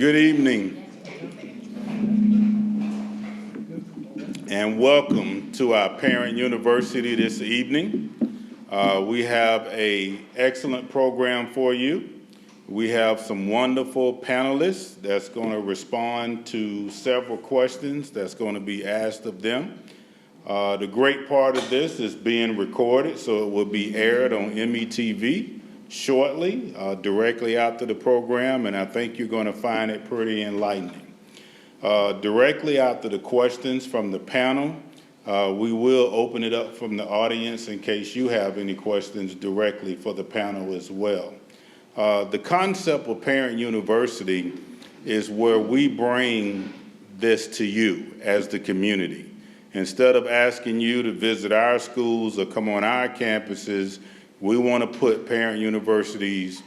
Good evening and welcome to our parent university this evening. We have an excellent program for you. We have some wonderful panelists that's going to respond to several questions that's going to be asked of them. The great part of this is being recorded, so it will be aired on METV shortly, directly after the program, and I think you're going to find it pretty enlightening. Directly after the questions from the panel, we will open it up from the audience in case you have any questions directly for the panel as well. The concept of Parent University is where we bring this to you as the community. Instead of asking you to visit our schools or come on our campuses, we want to put parent universities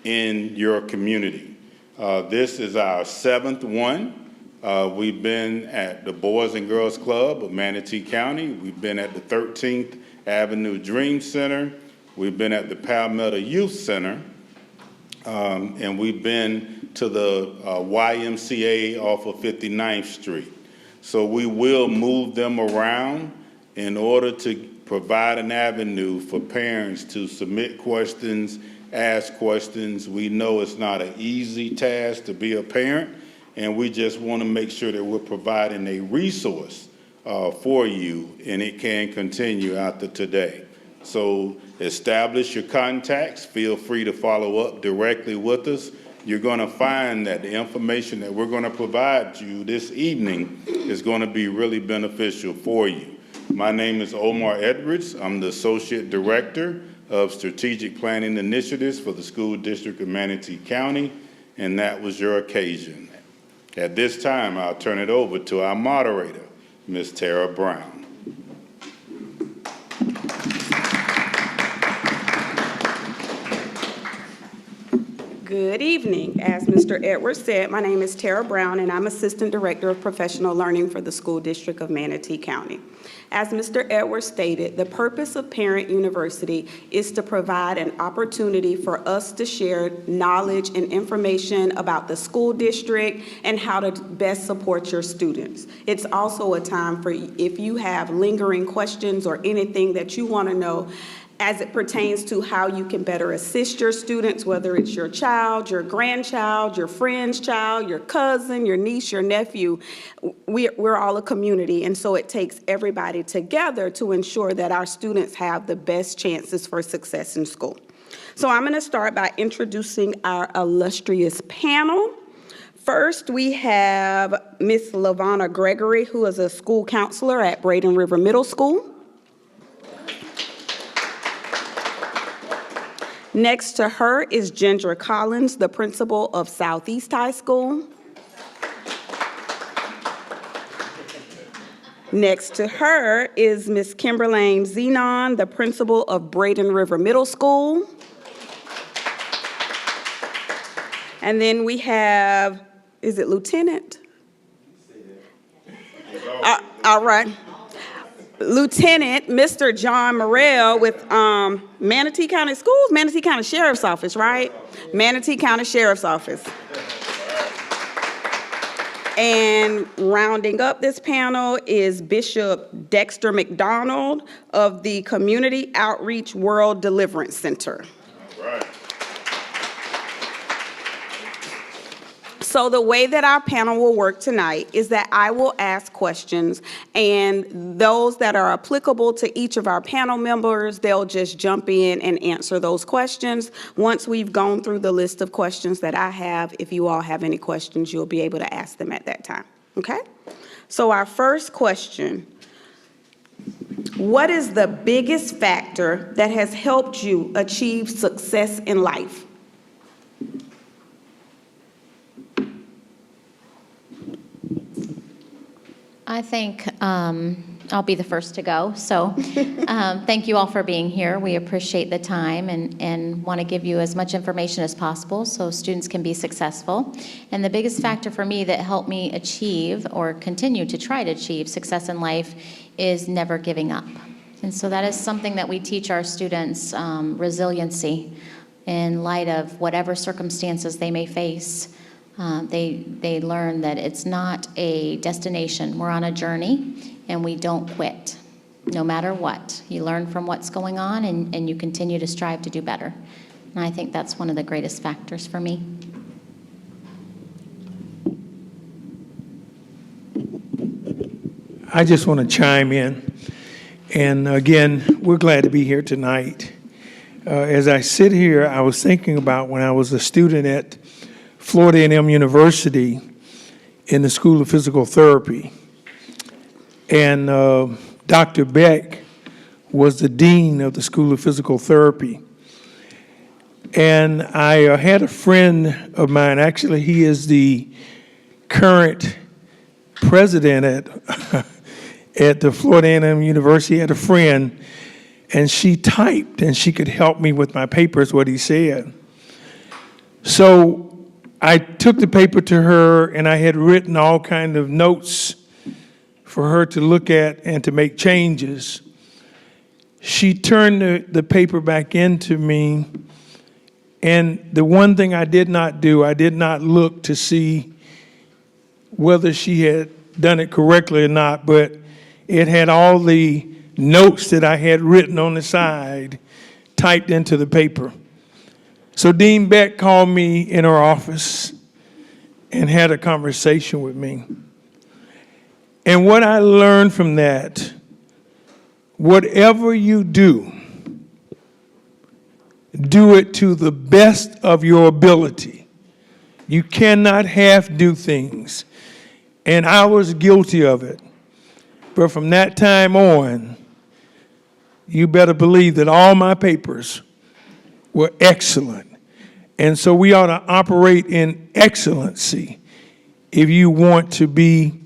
in your community. This is our 7th one. We've been at the Boys and Girls Club of Manatee County. We've been at the 13th Avenue Dream Center. We've been at the Palmetto Youth Center. And we've been to the YMCA off of 59th Street. So we will move them around in order to provide an avenue for parents to submit questions, ask questions. We know it's not an easy task to be a parent, and we just want to make sure that we're providing a resource for you, and it can continue after today. So establish your contacts. Feel free to follow up directly with us. You're going to find that the information that we're going to provide you this evening is going to be really beneficial for you. My name is Omar Edwards. I'm the Associate Director of Strategic Planning Initiatives for the School District of Manatee County, and that was your occasion. At this time, I'll turn it over to our moderator, Ms. Tara Brown. Good evening. As Mr. Edwards said, my name is Tara Brown, and I'm Assistant Director of Professional Learning for the School District of Manatee County. As Mr. Edwards stated, the purpose of Parent University is to provide an opportunity for us to share knowledge and information about the school district and how to best support your students. It's also a time for if you have lingering questions or anything that you want to know as it pertains to how you can better assist your students, whether it's your child, your grandchild, your friend's child, your cousin, your niece, your nephew. We're all a community, and so it takes everybody together to ensure that our students have the best chances for success in school. So I'm going to start by introducing our illustrious panel. First, we have Ms. LaVonna Gregory, who is a school counselor at Braden River Middle School. Next to her is Gendra Collins, the principal of Southeast High School. Next to her is Ms. Kimberlane Zenon, the principal of Braden River Middle School. And then we have, is it Lieutenant? All right. Lieutenant Mr. John Morrell with Manatee County Schools, Manatee County Sheriff's Office, right? Manatee County Sheriff's Office. And rounding up this panel is Bishop Dexter McDonald of the Community Outreach World Deliverance Center. All right. So the way that our panel will work tonight is that I will ask questions, and those that are applicable to each of our panel members, they'll just jump in and answer those questions. Once we've gone through the list of questions that I have, if you all have any questions, you'll be able to ask them at that time, okay? So our first question, what is the biggest factor that has helped you achieve success in life? I think I'll be the first to go. So thank you all for being here. We appreciate the time and want to give you as much information as possible so students can be successful. And the biggest factor for me that helped me achieve or continue to try to achieve success in life is never giving up. And so that is something that we teach our students, resiliency in light of whatever circumstances they may face. They learn that it's not a destination. We're on a journey, and we don't quit, no matter what. You learn from what's going on, and you continue to strive to do better. And I think that's one of the greatest factors for me. I just want to chime in. And again, we're glad to be here tonight. As I sit here, I was thinking about when I was a student at Florida A&M University in the School of Physical Therapy. And Dr. Beck was the dean of the School of Physical Therapy. And I had a friend of mine, actually he is the current president at the Florida A&M University. Had a friend, and she typed, and she could help me with my papers, what he said. So I took the paper to her, and I had written all kind of notes for her to look at and to make changes. She turned the paper back into me, and the one thing I did not do, I did not look to see whether she had done it correctly or not, but it had all the notes that I had written on the side typed into the paper. So Dean Beck called me in her office and had a conversation with me. And what I learned from that, whatever you do, do it to the best of your ability. You cannot half do things. And I was guilty of it. But from that time on, you better believe that all my papers were excellent. And so we ought to operate in excellency if you want to be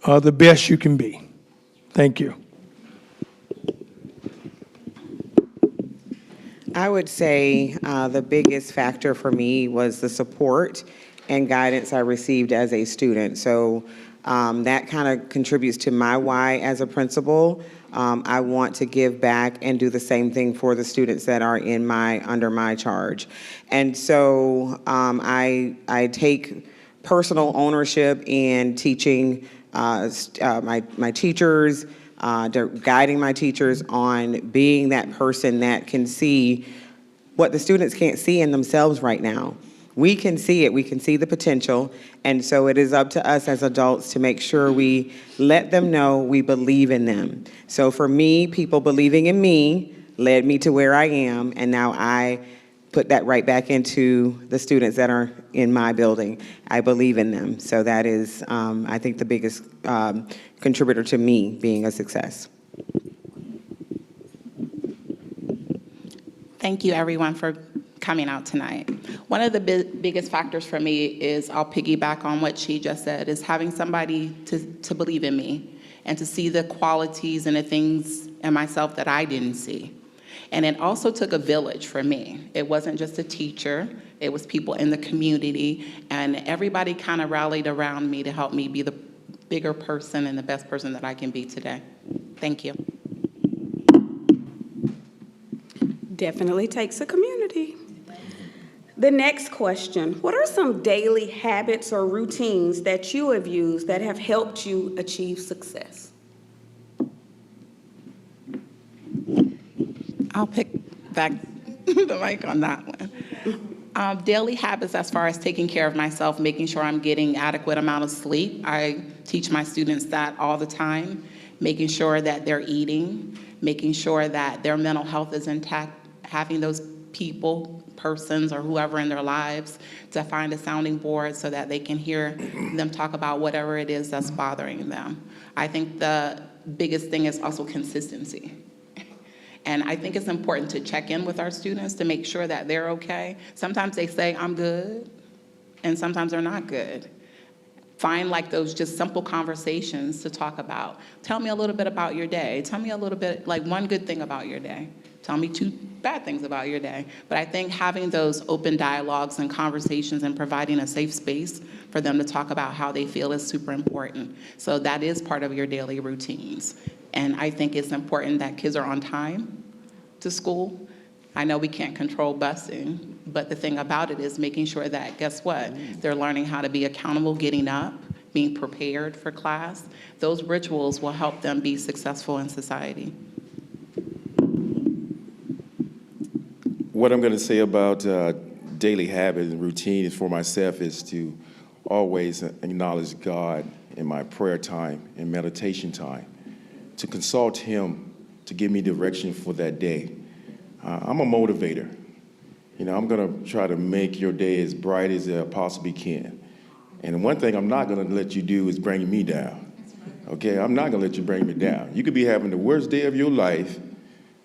the best you can be. Thank you. I would say the biggest factor for me was the support and guidance I received as a student. So that kind of contributes to my why as a principal. I want to give back and do the same thing for the students that are under my charge. And so I take personal ownership in teaching my teachers, guiding my teachers on being that person that can see what the students can't see in themselves right now. We can see it, we can see the potential, and so it is up to us as adults to make sure we let them know we believe in them. So for me, people believing in me led me to where I am, and now I put that right back into the students that are in my building. I believe in them, so that is, I think, the biggest contributor to me being a success. Thank you, everyone, for coming out tonight. One of the biggest factors for me is, I'll piggyback on what she just said, is having somebody to believe in me and to see the qualities and the things in myself that I didn't see. And it also took a village for me. It wasn't just a teacher, it was people in the community, and everybody kind of rallied around me to help me be the bigger person and the best person that I can be today. Thank you. Definitely takes a community. The next question, what are some daily habits or routines that you have used that have helped you achieve success? I'll pick back the mic on that one. Daily habits as far as taking care of myself, making sure I'm getting adequate amount of sleep. I teach my students that all the time, making sure that they're eating, making sure that their mental health is intact, having those persons or whoever in their lives to find a sounding board so that they can hear them talk about whatever it is that's bothering them. I think the biggest thing is also consistency. And I think it's important to check in with our students to make sure that they're okay. Sometimes they say, I'm good, and sometimes they're not good. Find like those just simple conversations to talk about. Tell me a little bit about your day. Tell me a little bit, like one good thing about your day. Tell me 2 bad things about your day. But I think having those open dialogues and conversations and providing a safe space for them to talk about how they feel is super important. So that is part of your daily routines. And I think it's important that kids are on time to school. I know we can't control busing, but the thing about it is making sure that, guess what? They're learning how to be accountable, getting up, being prepared for class. Those rituals will help them be successful in society. What I'm going to say about daily habit and routine for myself is to always acknowledge God in my prayer time and meditation time, to consult Him to give me direction for that day. I'm a motivator. You know, I'm going to try to make your day as bright as I possibly can. And one thing I'm not going to let you do is bring me down. Okay, I'm not going to let you bring me down. You could be having the worst day of your life,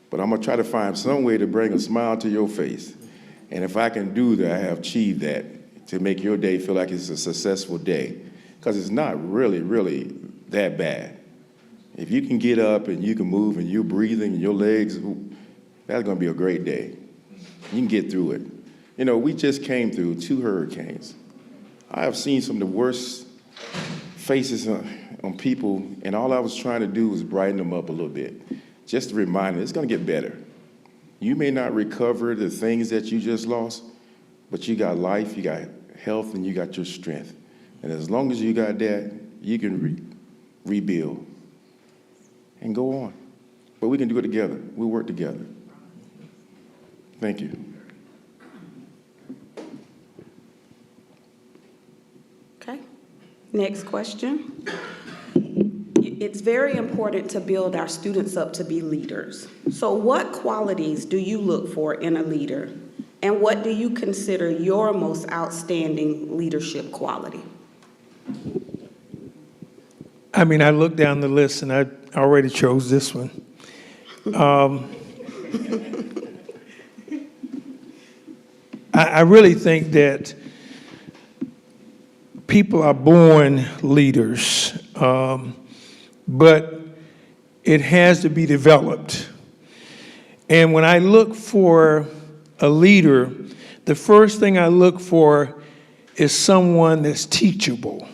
but I'm going to try to find some way to bring a smile to your face. And if I can do that, I have achieved that, to make your day feel like it's a successful day. Because it's not really, really that bad. If you can get up and you can move and you're breathing and your legs, that's going to be a great day. You can get through it. You know, we just came through 2 hurricanes. I have seen some of the worst faces on people, and all I was trying to do was brighten them up a little bit. Just to remind them, it's going to get better. You may not recover the things that you just lost, but you got life, you got health, and you got your strength. And as long as you got that, you can rebuild and go on. But we can do it together. We'll work together. Thank you. Okay. Next question. It's very important to build our students up to be leaders. So what qualities do you look for in a leader? And what do you consider your most outstanding leadership quality? I mean, I looked down the list and I already chose this one. I really think that people are born leaders, but it has to be developed. And when I look for a leader, the first thing I look for is someone that's teachable,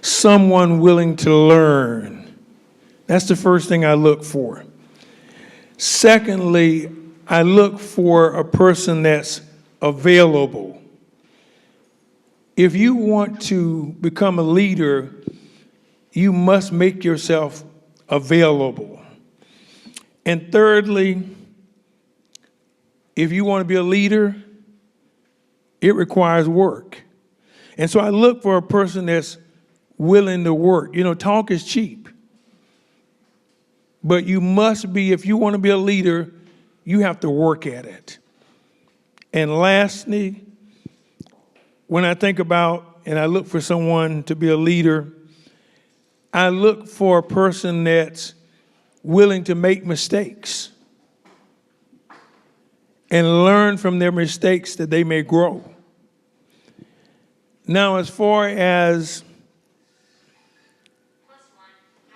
someone willing to learn. That's the first thing I look for. Secondly, I look for a person that's available. If you want to become a leader, you must make yourself available. And thirdly, if you want to be a leader, it requires work. And so I look for a person that's willing to work. You know, talk is cheap. But you must be, if you want to be a leader, you have to work at it. And lastly, when I think about and I look for someone to be a leader, I look for a person that's willing to make mistakes and learn from their mistakes that they may grow. Now, as far as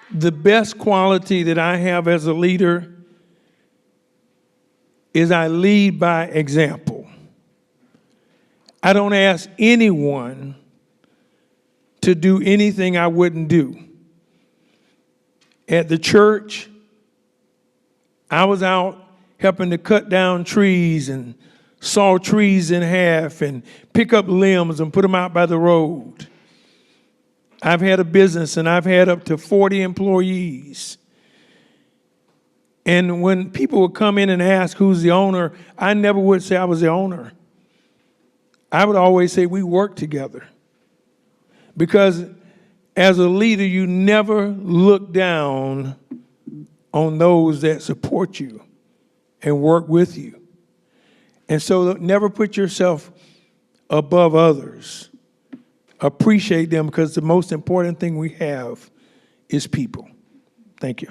the best quality that I have as a leader is I lead by example. I don't ask anyone to do anything I wouldn't do. At the church, I was out helping to cut down trees and saw trees in half and pick up limbs and put them out by the road. I've had a business and I've had up to 40 employees. And when people would come in and ask who's the owner, I never would say I was the owner. I would always say we work together. Because as a leader, you never look down on those that support you and work with you. And so never put yourself above others. Appreciate them, because the most important thing we have is people. Thank you.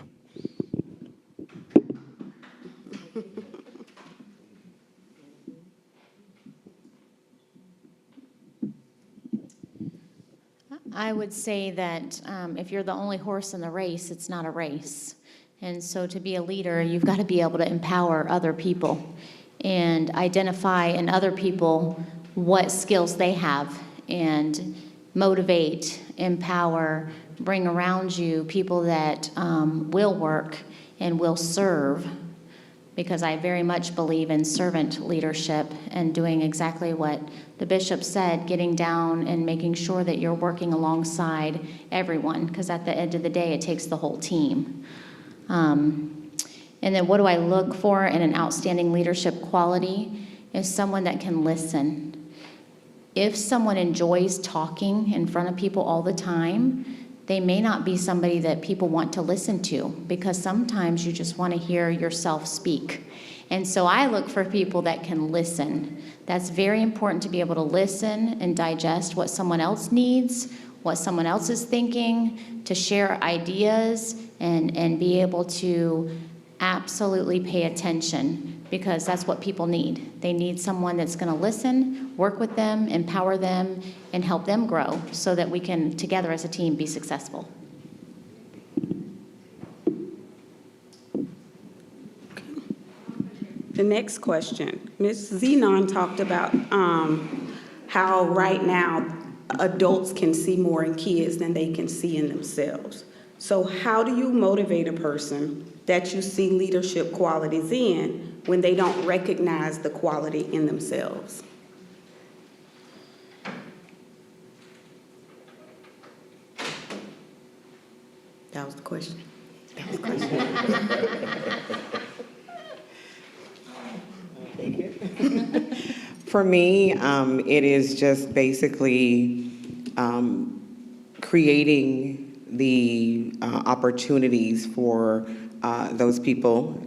I would say that if you're the only horse in the race, it's not a race. And so to be a leader, you've got to be able to empower other people and identify in other people what skills they have and motivate, empower, bring around you people that will work and will serve because I very much believe in servant leadership and doing exactly what the bishop said, getting down and making sure that you're working alongside everyone, because at the end of the day, it takes the whole team. And then what do I look for in an outstanding leadership quality? Is someone that can listen. If someone enjoys talking in front of people all the time, they may not be somebody that people want to listen to, because sometimes you just want to hear yourself speak. And so I look for people that can listen. That's very important, to be able to listen and digest what someone else needs, what someone else is thinking, to share ideas and be able to absolutely pay attention, because that's what people need. They need someone that's going to listen, work with them, empower them, and help them grow so that we can, together as a team, be successful. The next question, Ms. Zenon talked about how right now adults can see more in kids than they can see in themselves. So how do you motivate a person that you see leadership qualities in when they don't recognize the quality in themselves? That was the question. That was the question. For me, it is just basically creating the opportunities for those people,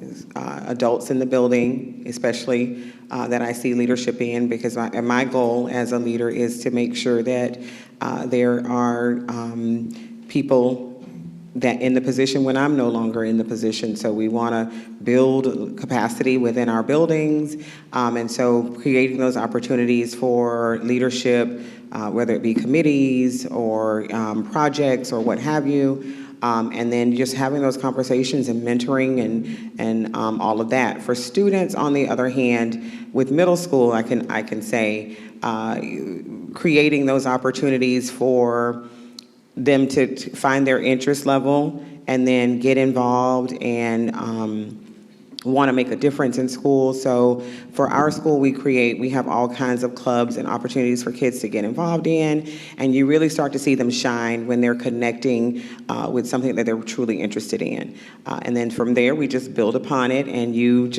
adults in the building, especially that I see leadership in, because my goal as a leader is to make sure that there are people that in the position when I'm no longer in the position. So we want to build capacity within our buildings, and so creating those opportunities for leadership, whether it be committees or projects or what have you. And then just having those conversations and mentoring and all of that. For students, on the other hand, with middle school, I can say creating those opportunities for them to find their interest level and then get involved and want to make a difference in school. So for our school, we have all kinds of clubs and opportunities for kids to get involved in, and you really start to see them shine when they're connecting with something that they're truly interested in. And then from there, we just build upon it, and you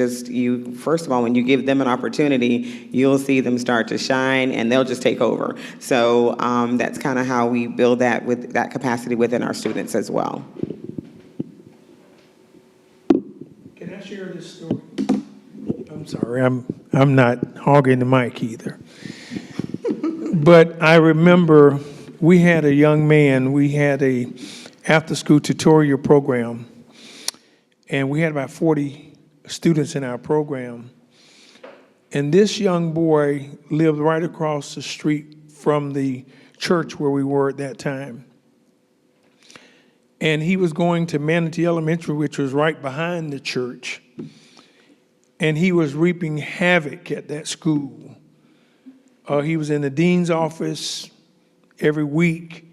first of all, when you give them an opportunity, you'll see them start to shine, and they'll just take over. So that's kind of how we build that with that capacity within our students as well. Can I share this story? I'm sorry, I'm not hogging the mic either. But I remember we had a young man, we had a after-school tutorial program, and we had about 40 students in our program. And this young boy lived right across the street from the church where we were at that time. And he was going to Manatee Elementary, which was right behind the church. And he was reaping havoc at that school. He was in the dean's office every week.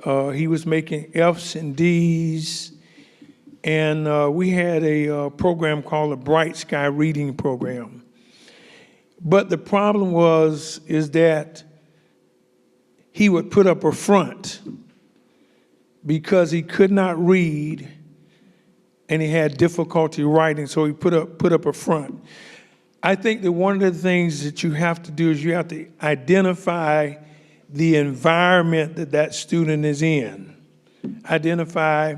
He was making F's and D's. And we had a program called the Bright Sky Reading Program. But the problem is that he would put up a front because he could not read and he had difficulty writing, so he put up a front. I think that one of the things that you have to do is you have to identify the environment that student is in. Identify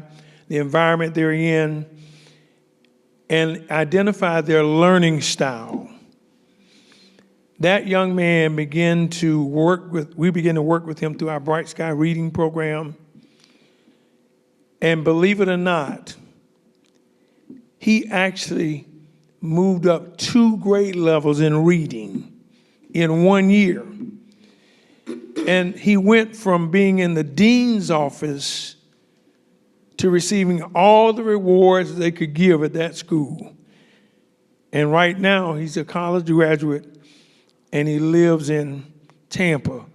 the environment they're in and identify their learning style. That young man we began to work with him through our Bright Sky Reading Program. And believe it or not, he actually moved up 2 grade levels in reading in 1 year. And he went from being in the dean's office to receiving all the rewards they could give at that school. And right now, he's a college graduate, and he lives in Tampa.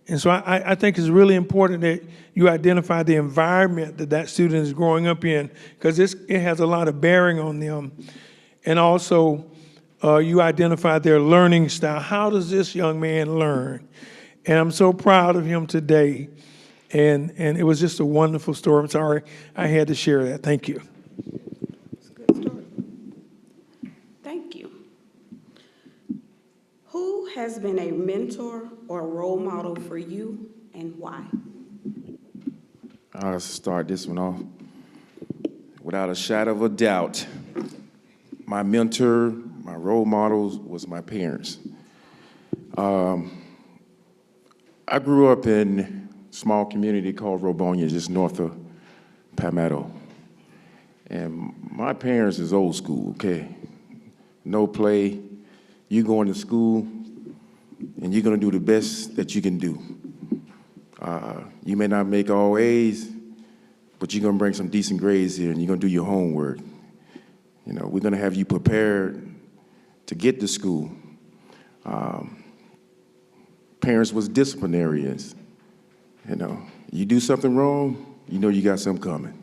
And so I think it's really important that you identify the environment that student is growing up in, because it has a lot of bearing on them. And also, you identified their learning style. How does this young man learn? And I'm so proud of him today. And it was just a wonderful story. I'm sorry I had to share that. Thank you. It's a good story. Thank you. Who has been a mentor or a role model for you and why? I'll start this one off. Without a shadow of a doubt, my mentor, my role models was my parents. I grew up in a small community called Robonia, just north of Palmetto. And my parents is old school, okay? No play. You going to school, and you're gonna do the best that you can do. You may not make all A's, but you're gonna bring some decent grades here, and you're gonna do your homework. You know, we're gonna have you prepared to get to school. Parents was disciplinarians. You know, you do something wrong, you know you got something coming.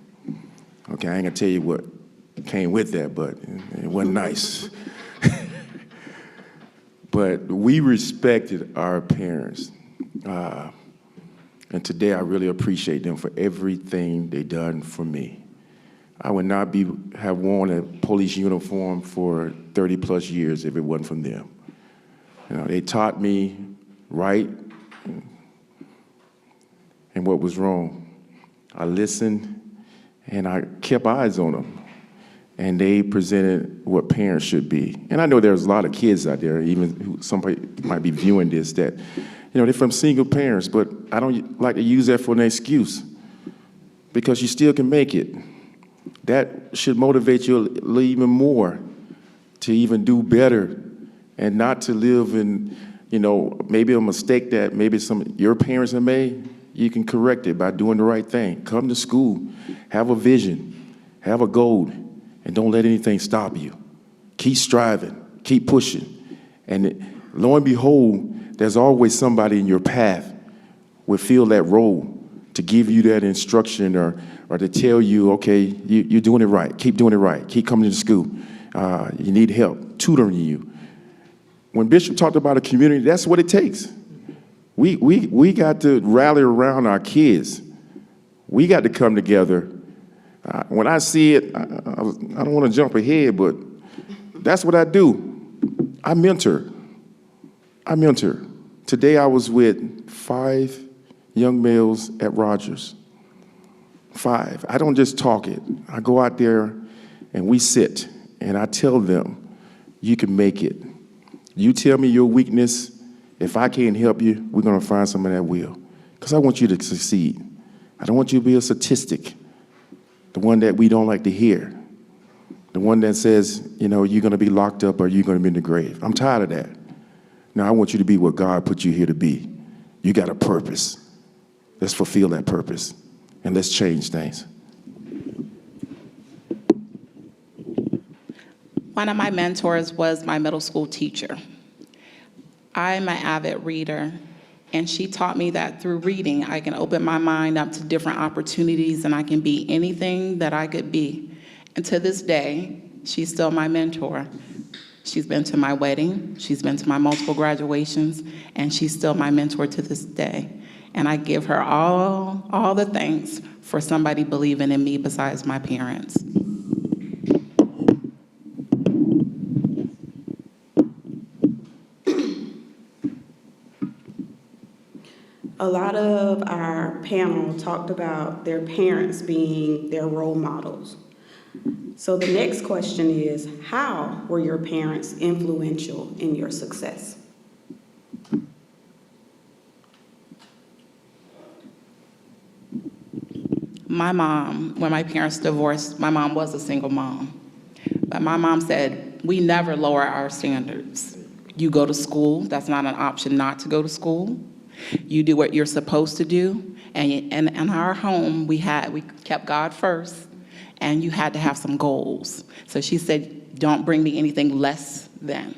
Okay, I ain't gonna tell you what came with that, but it wasn't nice. But we respected our parents. And today I really appreciate them for everything they done for me. I would not have worn a police uniform for 30 plus years if it wasn't from them. You know, they taught me right and what was wrong. I listened and I kept eyes on them. And they presented what parents should be. And I know there's a lot of kids out there, even who somebody might be viewing this, that, you know, they're from single parents, but I don't like to use that for an excuse, because you still can make it. That should motivate you even more to even do better and not to live in, you know, maybe a mistake that maybe some your parents have made. You can correct it by doing the right thing. Come to school, have a vision, have a goal, and don't let anything stop you. Keep striving, keep pushing. And lo and behold, there's always somebody in your path will fill that role to give you that instruction or to tell you, okay, you're doing it right. Keep doing it right. Keep coming to school. You need help, tutoring you. When Bishop talked about a community, that's what it takes. We got to rally around our kids. We got to come together. When I see it, I don't want to jump ahead, but that's what I do. I mentor. Today I was with 5 young males at Rogers. 5. I don't just talk it. I go out there and we sit and I tell them, you can make it. You tell me your weakness. If I can't help you, we're going to find someone that will. Because I want you to succeed. I don't want you to be a statistic. The one that we don't like to hear. The one that says, you know, you're going to be locked up or you're going to be in the grave. I'm tired of that. Now I want you to be what God put you here to be. You got a purpose. Let's fulfill that purpose and let's change things. One of my mentors was my middle school teacher. I'm an avid reader, and she taught me that through reading, I can open my mind up to different opportunities and I can be anything that I could be. And to this day, she's still my mentor. She's been to my wedding, she's been to my multiple graduations, and she's still my mentor to this day. And I give her all the thanks for somebody believing in me besides my parents. A lot of our panel talked about their parents being their role models. So the next question is, how were your parents influential in your success? My mom, when my parents divorced, my mom was a single mom. But my mom said, we never lower our standards. You go to school, that's not an option not to go to school. You do what you're supposed to do. And in our home, we kept God first, and you had to have some goals. So she said, don't bring me anything less than.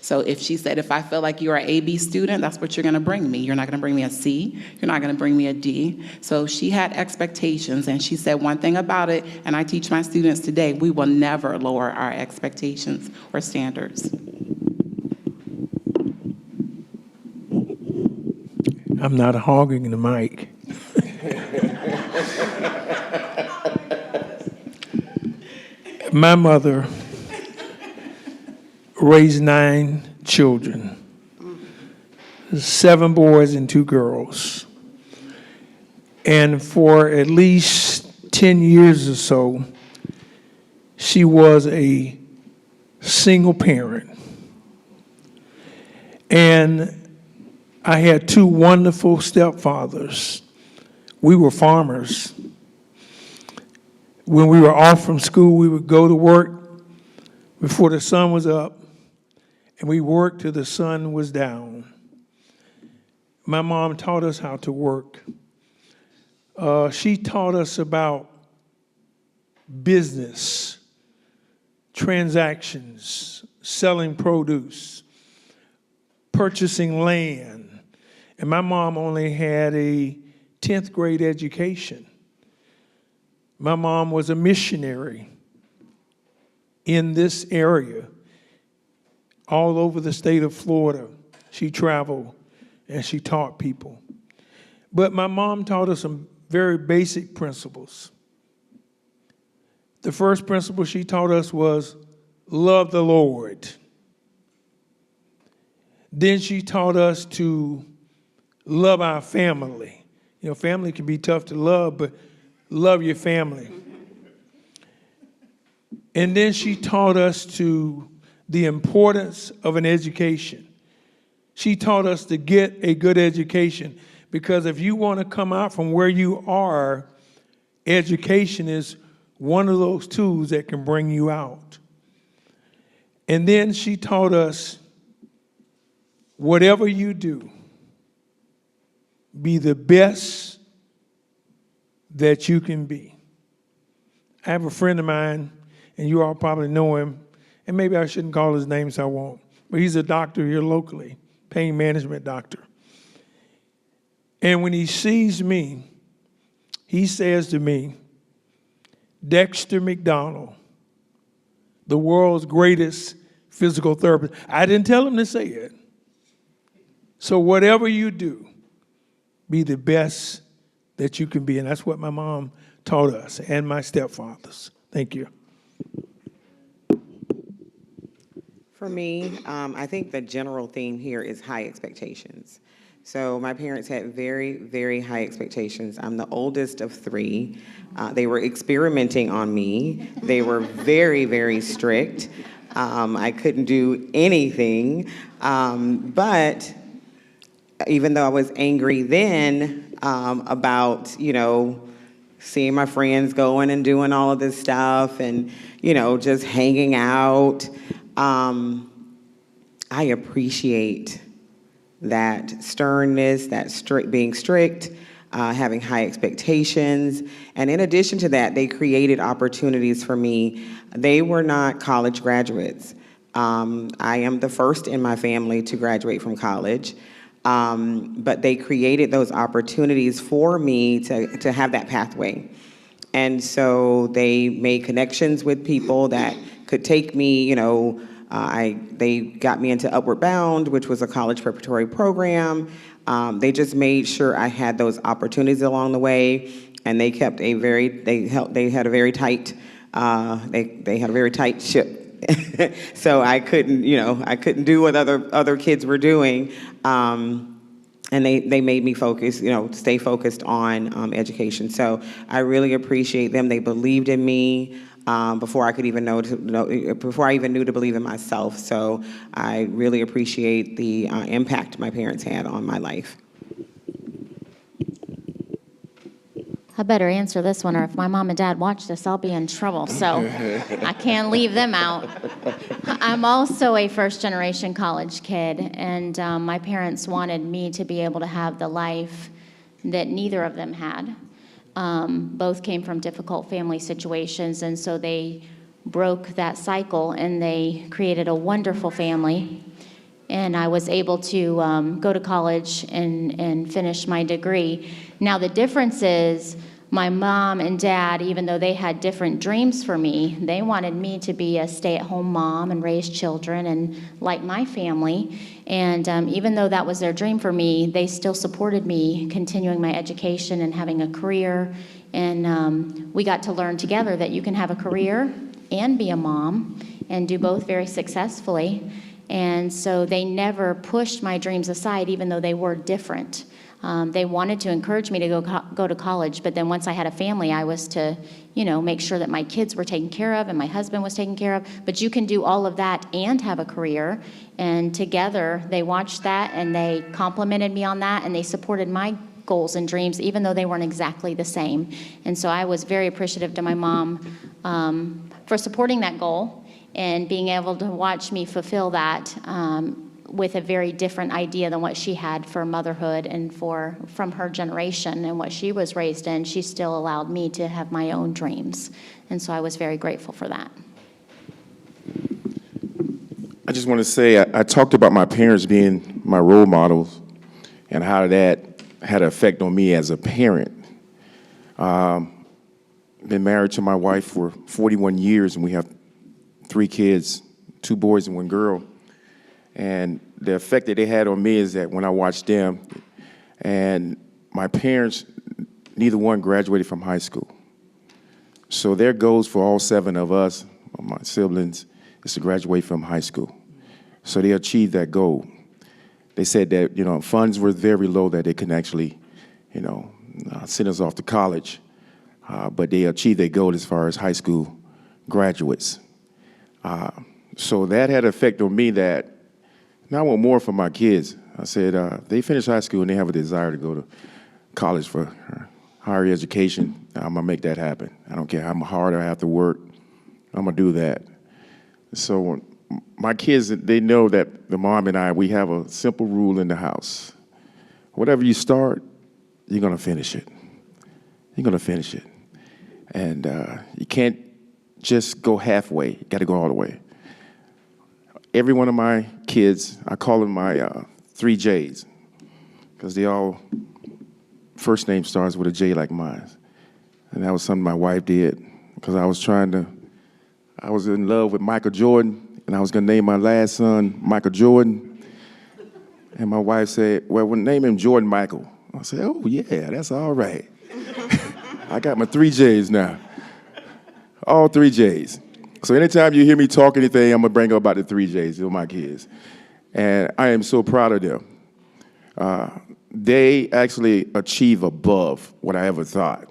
So if she said, if I feel like you're an AB student, that's what you're going to bring me. You're not going to bring me a C. You're not going to bring me a D. So she had expectations, and she said one thing about it, and I teach my students today, we will never lower our expectations or standards. I'm not hogging the mic. My mother raised 9 children, 7 boys and 2 girls. And for at least 10 years or so, she was a single parent. And I had 2 wonderful stepfathers. We were farmers. When we were off from school, we would go to work before the sun was up, and we worked till the sun was down. My mom taught us how to work. She taught us about business, transactions, selling produce, purchasing land. And my mom only had a 10th grade education. My mom was a missionary in this area, all over the state of Florida. She traveled and she taught people. But my mom taught us some very basic principles. The first principle she taught us was love the Lord. Then she taught us to love our family. You know, family can be tough to love, but love your family. And then she taught us the importance of an education. She taught us to get a good education, because if you want to come out from where you are, education is one of those tools that can bring you out. And then she taught us, whatever you do, be the best that you can be. I have a friend of mine, and you all probably know him, and maybe I shouldn't call his name, so I won't, but he's a doctor here locally, pain management doctor. And when he sees me, he says to me, Dexter McDonald, the world's greatest physical therapist. I didn't tell him to say it. So whatever you do, be the best that you can be. And that's what my mom taught us and my stepfathers. Thank you. For me, I think the general theme here is high expectations. So my parents had very, very high expectations. I'm the oldest of 3. They were experimenting on me. They were very, very strict. I couldn't do anything. But even though I was angry then about, seeing my friends going and doing all of this stuff and, just hanging out, I appreciate that sternness, that being strict, having high expectations. And in addition to that, they created opportunities for me. They were not college graduates. I am the first in my family to graduate from college. But they created those opportunities for me to have that pathway. And so they made connections with people that could take me, they got me into Upward Bound, which was a college preparatory program. They just made sure I had those opportunities along the way, and they kept they had a very tight, they had a very tight ship. So I couldn't do what other kids were doing. And they made me focus, stay focused on education. So I really appreciate them. They believed in me before I could even before I even knew to believe in myself. So I really appreciate the impact my parents had on my life. I better answer this one, or if my mom and dad watch this, I'll be in trouble. So I can't leave them out. I'm also a first-generation college kid, and my parents wanted me to be able to have the life that neither of them had. Both came from difficult family situations, and so they broke that cycle, and they created a wonderful family and I was able to go to college and finish my degree. Now, the difference is my mom and dad, even though they had different dreams for me, they wanted me to be a stay-at-home mom and raise children and like my family. And even though that was their dream for me, they still supported me continuing my education and having a career. And we got to learn together that you can have a career and be a mom and do both very successfully. And so they never pushed my dreams aside, even though they were different. They wanted to encourage me to go to college, but then once I had a family, I was to, make sure that my kids were taken care of and my husband was taken care of. But you can do all of that and have a career. And together, they watched that and they complimented me on that and they supported my goals and dreams, even though they weren't exactly the same. And so I was very appreciative to my mom for supporting that goal and being able to watch me fulfill that with a very different idea than what she had for motherhood and from her generation and what she was raised in. She still allowed me to have my own dreams. And so I was very grateful for that. I just want to say, I talked about my parents being my role models and how that had an effect on me as a parent. Been married to my wife for 41 years, and we have 3 kids, 2 boys and 1 girl. And the effect that they had on me is that when I watched them, and my parents, neither one graduated from high school. So their goals for all 7 of us, my siblings, is to graduate from high school. So they achieved that goal. They said that, funds were very low that they couldn't actually, send us off to college. But they achieved their goal as far as high school graduates. So that had an effect on me that now I want more for my kids. I said, they finish high school and they have a desire to go to college for higher education. I'm going to make that happen. I don't care how hard I have to work. I'm going to do that. So my kids, they know that the mom and I, we have a simple rule in the house. Whatever you start, you're going to finish it. You're going to finish it. And you can't just go halfway. You got to go all the way. Every one of my kids, I call them my 3 J's, because they all, first name starts with a J like mine. And that was something my wife did, because I was in love with Michael Jordan, and I was going to name my last son Michael Jordan. And my wife said, well, we'll name him Jordan Michael. I said, oh, yeah, that's all right. I got my 3 J's now, all 3 J's. So anytime you hear me talk anything, I'm going to bring up about the 3 J's. They're my kids. And I am so proud of them. They actually achieve above what I ever thought.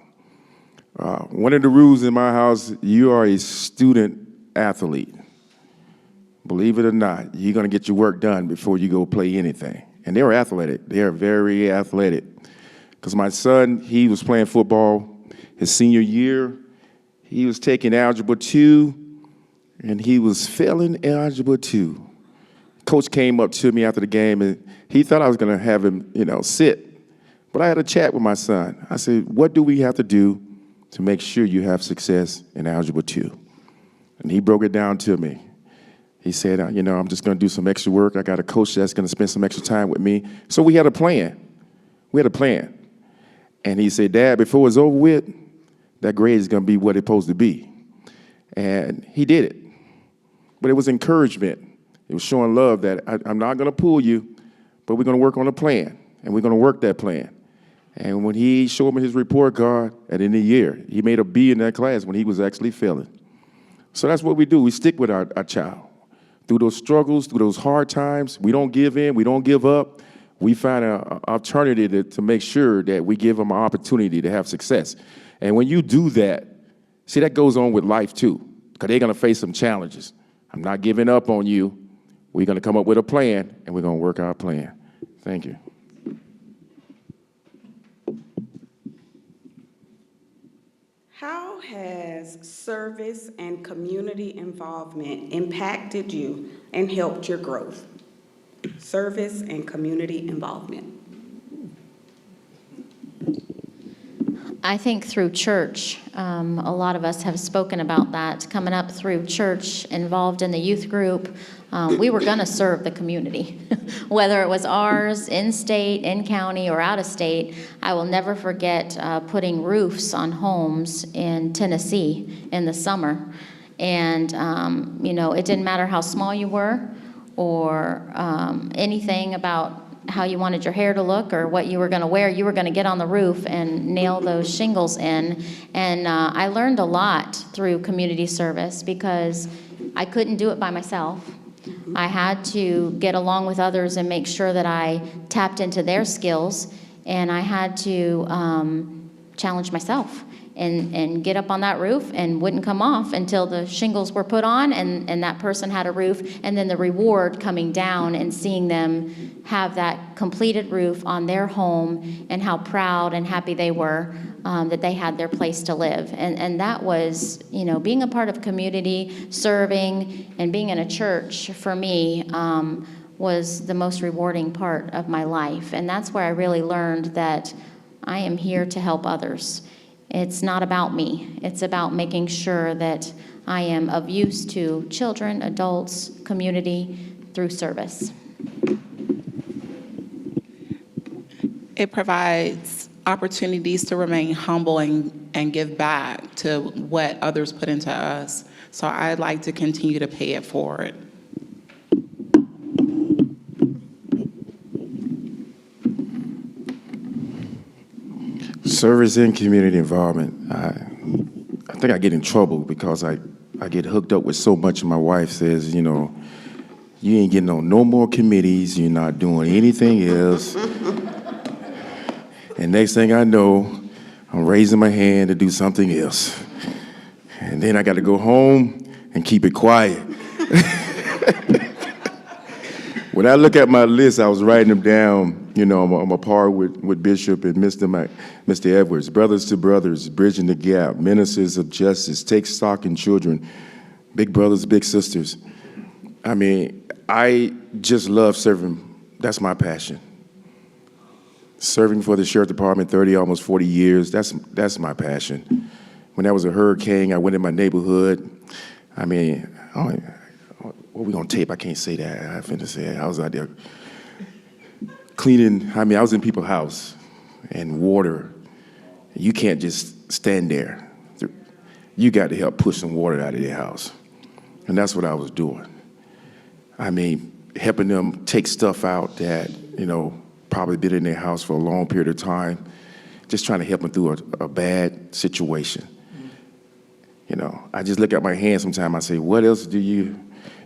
One of the rules in my house, you are a student athlete. Believe it or not, you're going to get your work done before you go play anything. And they were athletic. They are very athletic. Because my son, he was playing football his senior year. He was taking Algebra 2. And he was failing Algebra 2. Coach came up to me after the game, and he thought I was going to have him, sit. But I had a chat with my son. I said, what do we have to do to make sure you have success in Algebra 2? And he broke it down to me. He said, I'm just going to do some extra work. I got a coach that's going to spend some extra time with me. So we had a plan. And he said, Dad, before it's over with, that grade is going to be what it's supposed to be. And he did it. But it was encouragement. It was showing love that I'm not going to pull you, but we're going to work on a plan, and we're going to work that plan. And when he showed me his report card at the end of the year, he made a B in that class when he was actually failing. So that's what we do. We stick with our child. Through those struggles, through those hard times, we don't give in, we don't give up. We find an alternative to make sure that we give them an opportunity to have success. And when you do that, see, that goes on with life too, because they're going to face some challenges. I'm not giving up on you. We're going to come up with a plan, and we're going to work our plan. Thank you. How has service and community involvement impacted you and helped your growth? Service and community involvement. I think through church, a lot of us have spoken about that, coming up through church, involved in the youth group, we were going to serve the community, whether it was ours, in-state, in-county, or out-of-state. I will never forget putting roofs on homes in Tennessee in the summer. And, it didn't matter how small you were or anything about how you wanted your hair to look or what you were going to wear. You were going to get on the roof and nail those shingles in. And I learned a lot through community service because I couldn't do it by myself. I had to get along with others and make sure that I tapped into their skills, and I had to challenge myself and get up on that roof and wouldn't come off until the shingles were put on and that person had a roof, and then the reward coming down and seeing them have that completed roof on their home and how proud and happy they were that they had their place to live. And that was, being a part of community, serving, and being in a church for me was the most rewarding part of my life. And that's where I really learned that I am here to help others. It's not about me. It's about making sure that I am of use to children, adults, community through service. It provides opportunities to remain humble and give back to what others put into us. So I'd like to continue to pay it forward. Service and community involvement. I think I get in trouble because I get hooked up with so much. My wife says, you ain't getting on no more committees. You're not doing anything else. And next thing I know, I'm raising my hand to do something else. And then I got to go home and keep it quiet. When I look at my list, I was writing them down. I'm a part with Bishop and Mr. Edwards, Brothers to Brothers, Bridging the Gap, Ministers of Justice, Take Stock in Children, Big Brothers, Big Sisters. I just love serving. That's my passion. Serving for the Sheriff Department 30, almost 40 years, that's my passion. When there was a hurricane, I went in my neighborhood. What we gonna tape? I can't say that. I finna say it. I was out there cleaning. I was in people's house and water. You can't just stand there. You got to help push some water out of their house. And that's what I was doing. Helping them take stuff out that, probably been in their house for a long period of time. Just trying to help them through a bad situation. I just look at my hands sometimes. I say, what else do you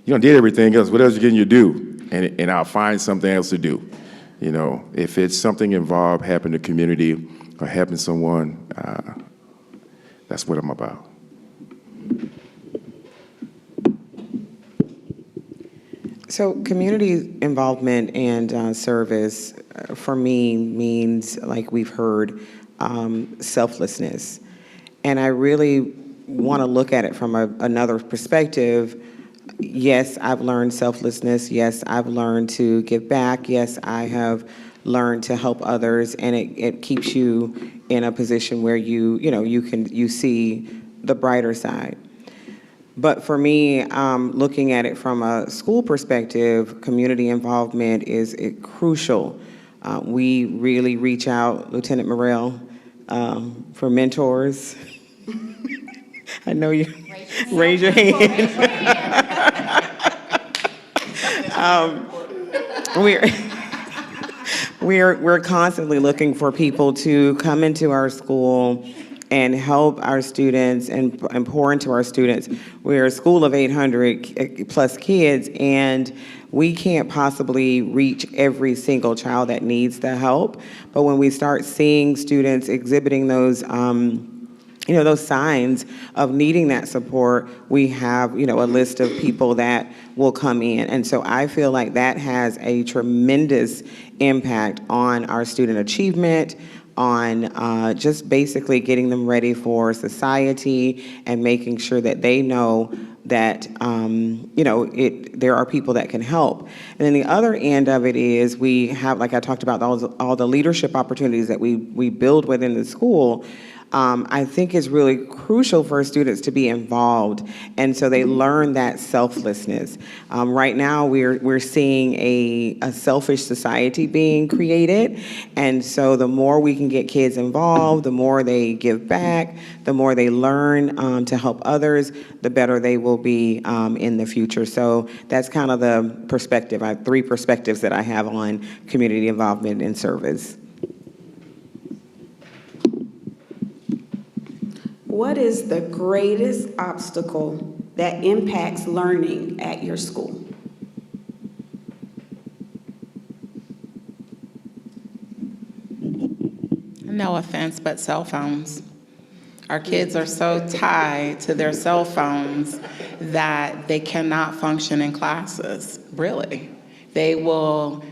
did everything else. What else can you do? And I'll find something else to do. If it's something involved, helping the community or helping someone, that's what I'm about. So community involvement and service for me means, like we've heard, selflessness. And I really want to look at it from another perspective. Yes, I've learned selflessness. Yes, I've learned to give back. Yes, I have learned to help others, and it keeps you in a position where you see the brighter side. But for me, looking at it from a school perspective, community involvement is crucial. We really reach out, Lieutenant Morrell, for mentors. I know you. Raise your hand. We're constantly looking for people to come into our school and help our students and pour into our students. We're a school of 800 plus kids, and we can't possibly reach every single child that needs the help. But when we start seeing students exhibiting those those signs of needing that support, we have, a list of people that will come in. And so I feel like that has a tremendous impact on our student achievement, on just basically getting them ready for society and making sure that they know that, there are people that can help. And then the other end of it is we have, like I talked about, all the leadership opportunities that we build within the school. I think it's really crucial for students to be involved, and so they learn that selflessness. Right now, we're seeing a selfish society being created, and so the more we can get kids involved, the more they give back, the more they learn to help others, the better they will be in the future. So that's kind of the perspective. I have 3 perspectives that I have on community involvement and service. What is the greatest obstacle that impacts learning at your school? No offense, but cell phones. Our kids are so tied to their cell phones that they cannot function in classes, really. They will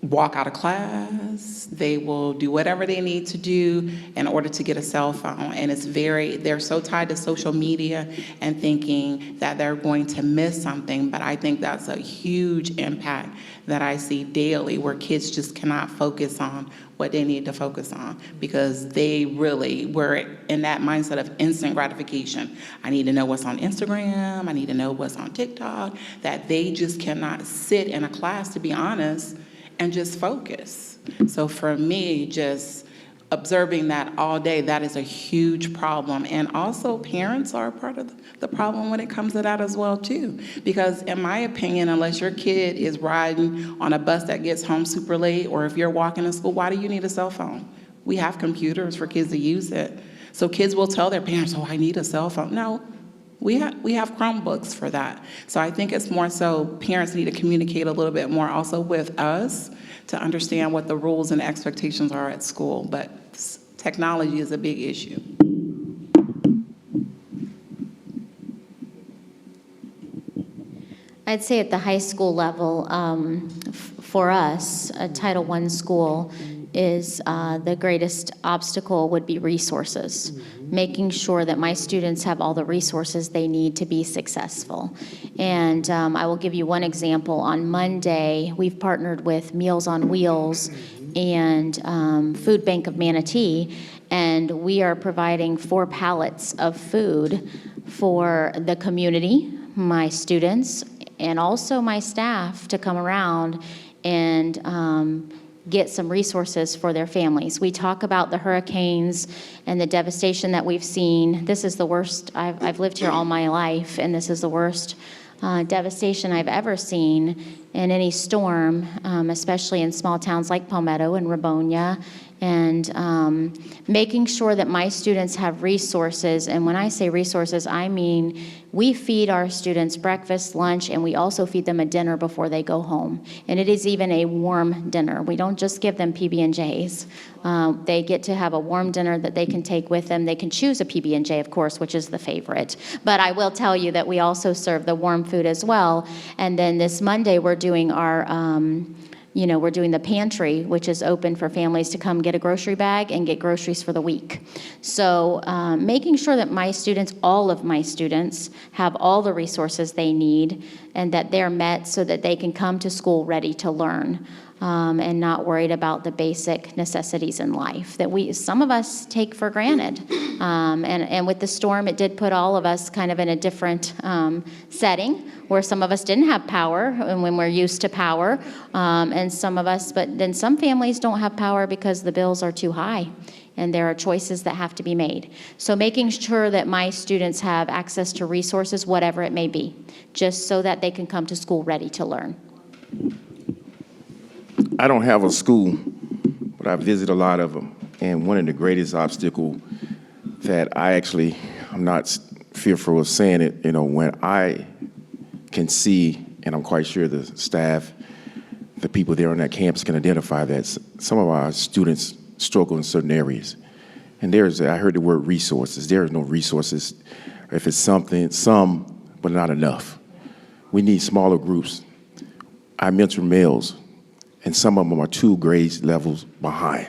walk out of class, they will do whatever they need to do in order to get a cell phone. And they're so tied to social media and thinking that they're going to miss something. But I think that's a huge impact that I see daily, where kids just cannot focus on what they need to focus on because they really were in that mindset of instant gratification. I need to know what's on Instagram, I need to know what's on TikTok, that they just cannot sit in a class, to be honest, and just focus. So for me, just observing that all day, that is a huge problem. And also parents are a part of the problem when it comes to that as well too. Because in my opinion, unless your kid is riding on a bus that gets home super late, or if you're walking to school, why do you need a cell phone? We have computers for kids to use it. So kids will tell their parents, oh, I need a cell phone. No, we have Chromebooks for that. So I think it's more so parents need to communicate a little bit more also with us to understand what the rules and expectations are at school. But technology is a big issue. I'd say at the high school level, for us, a Title I school is the greatest obstacle would be resources, making sure that my students have all the resources they need to be successful. And I will give you one example. On Monday, we've partnered with Meals on Wheels and Food Bank of Manatee, and we are providing 4 pallets of food for the community, my students, and also my staff to come around and get some resources for their families. We talk about the hurricanes and the devastation that we've seen. This is the worst. I've lived here all my life, and this is the worst devastation I've ever seen in any storm, especially in small towns like Palmetto and Rabonia, and making sure that my students have resources. And when I say resources, I mean we feed our students breakfast, lunch, and we also feed them a dinner before they go home. And it is even a warm dinner. We don't just give them PB&Js. They get to have a warm dinner that they can take with them. They can choose a PB&J, of course, which is the favorite. But I will tell you that we also serve the warm food as well. And then this Monday, we're doing our we're doing the pantry, which is open for families to come get a grocery bag and get groceries for the week. So making sure that my students, all of my students, have all the resources they need and that they're met so that they can come to school ready to learn. And not worried about the basic necessities in life that some of us take for granted. And with the storm, it did put all of us kind of in a different setting where some of us didn't have power and when we're used to power, and some of us, but then some families don't have power because the bills are too high. And there are choices that have to be made. So making sure that my students have access to resources, whatever it may be, just so that they can come to school ready to learn. I don't have a school, but I visit a lot of them. And one of the greatest obstacles that I'm not fearful of saying it, when I can see, and I'm quite sure the staff, the people there on that campus can identify that some of our students struggle in certain areas. And I heard the word resources. There is no resources. If it's some, but not enough. We need smaller groups. I mentor males, and some of them are 2 grade levels behind.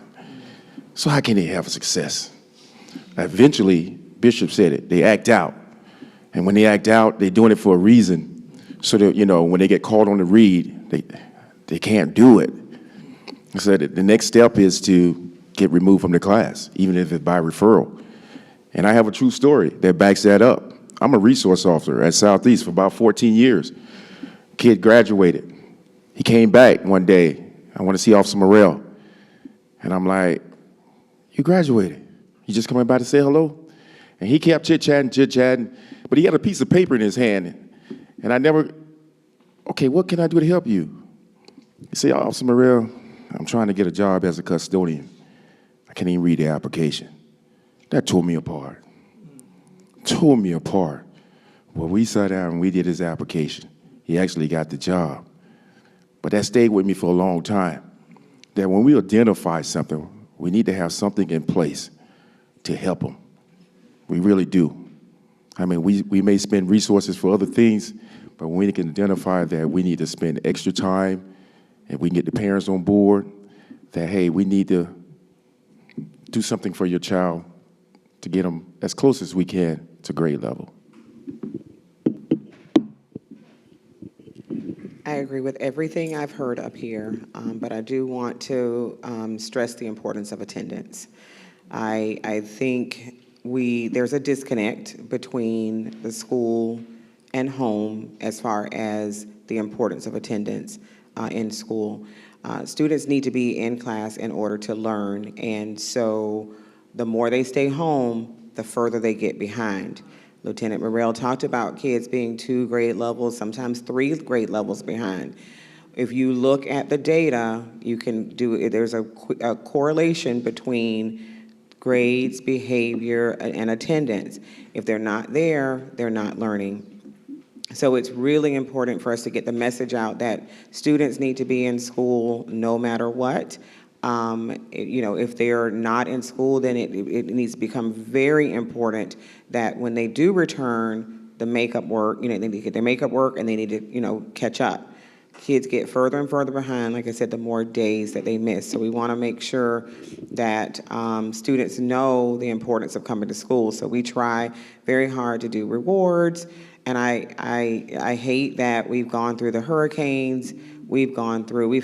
So how can they have success? Eventually, Bishop said it, they act out. And when they act out, they're doing it for a reason. So that, when they get called on to read, they can't do it. So the next step is to get removed from the class, even if it's by referral. And I have a true story that backs that up. I'm a resource officer at Southeast for about 14 years. Kid graduated. He came back one day. I want to see Officer Morrell. And I'm like, you graduated. You just coming by to say hello? And he kept chit-chatting, but he had a piece of paper in his hand. And I never, okay, what can I do to help you? He said, Officer Morrell, I'm trying to get a job as a custodian. I can't even read the application. That tore me apart. Tore me apart. Well, we sat down and we did his application. He actually got the job. But that stayed with me for a long time. That when we identify something, we need to have something in place to help them. We really do. I mean, we may spend resources for other things, but when we can identify that we need to spend extra time and we can get the parents on board, that, hey, we need to do something for your child to get them as close as we can to grade level. I agree with everything I've heard up here, but I do want to stress the importance of attendance. I think there's a disconnect between the school and home as far as the importance of attendance in school. Students need to be in class in order to learn, and so the more they stay home, the further they get behind. Lieutenant Morrell talked about kids being 2 grade levels, sometimes 3 grade levels behind. If you look at the data, you can do, there's a correlation between grades, behavior, and attendance. If they're not there, they're not learning. So it's really important for us to get the message out that students need to be in school no matter what. If they're not in school, then it needs to become very important that when they do return, the makeup work, they need to get their makeup work and they need to, catch up. Kids get further and further behind, like I said, the more days that they miss. So we want to make sure that students know the importance of coming to school. So we try very hard to do rewards. And I hate that we've gone through the hurricanes. We've